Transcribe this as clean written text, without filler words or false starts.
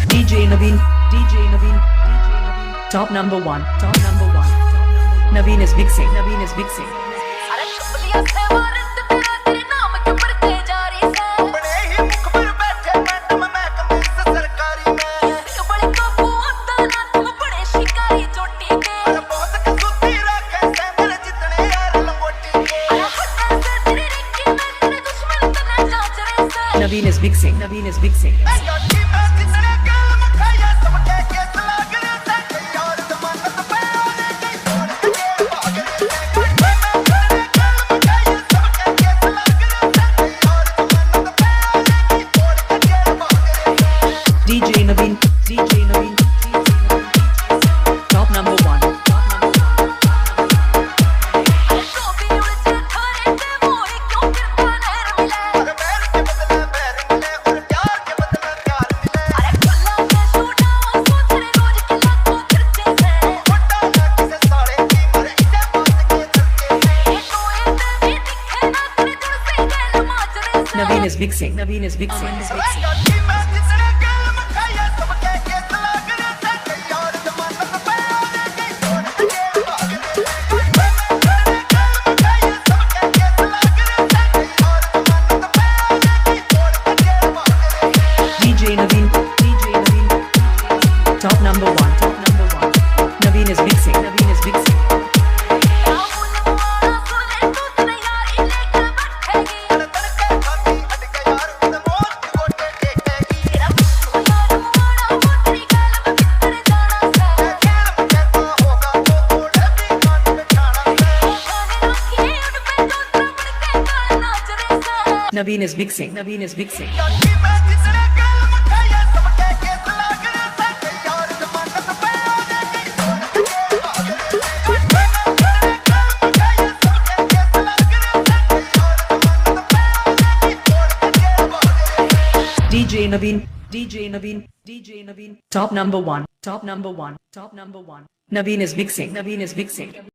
DJ Naveen, DJ Naveen, DJ Naveen. Top number one, top number one. Naveen is big sing, Naveen is big sing. अरे चुपलिया से warrant तेरा तेरे नाम क्यों बढ़ते जा रही है बड़े ही मुख पर बैठे मैडम महकमे से सरकारी में बड़े काबू आता ना तुम बड़े शिकारी चोटी के अरे बहुत कसूती रखे से मेरे जितने यार लंगोटी के अरे हटने से तेरी रिक्की में तेरे दुश्मन तेरे जांच रहे से Naveen is big sing, Naveen is big sing. गाड़ी में जितने कलम खाया सबके केस लाग रहे थे यार जमानत पे आने की छोड़ के भाग रहे थे गाड़ी में कलम खाया सबके केस लाग रहे थे यार जमानत पे आने की छोड़ के भाग रहे थे DJ Naveen, DJ Naveen, DJ Naveen. Top number one, top number one. अरे तो भी उलझे थारे पे मोए क्यों फिरता नहर मिले अरे बैर के बदले बैर मिले और प्यार के बदले प्यार मिले अरे खुला के शूटा सोच रहे रोज के लाखों खर्चे से बड़ा ना किसे साड़े की मरे इसे बात के धक्के से ये तो ये भी दिखे ना तेरे दिल से गैल माजरे से Naveen is big sing, Naveen is big sing. गाड़ी में जितने कलम खाया सबके केस लाग रहे थे यार जमानत पे आने की छोड़ के भाग रहे थे गाड़ी में कलम खाया सबके केस लाग रहे थे यार जमानत पे आने की छोड़ के भाग रहे थे DJ Naveen, DJ Naveen. Top number one, top number one. Naveen is big sing, Naveen is big sing. अरे तड़के खाती हट के यार खुद मौत के गोटे टेकेगी खेल कैसा होगा तो ओढ़े भी कान बिठाना से Naveen is big sing, Naveen is big sing. गाड़ी में जितने कलम खाया सबके केस लाग रहे थे यार जमानत पे आने की छोड़ के भाग रहे थे कलम खाया सबके केस लाग रहे थे यार जमानत पे आने की छोड़ के भाग रहे थे DJ Naveen, DJ Naveen, DJ Naveen. Top number one, top number one, top number one. Naveen is big sing, Naveen is big sing.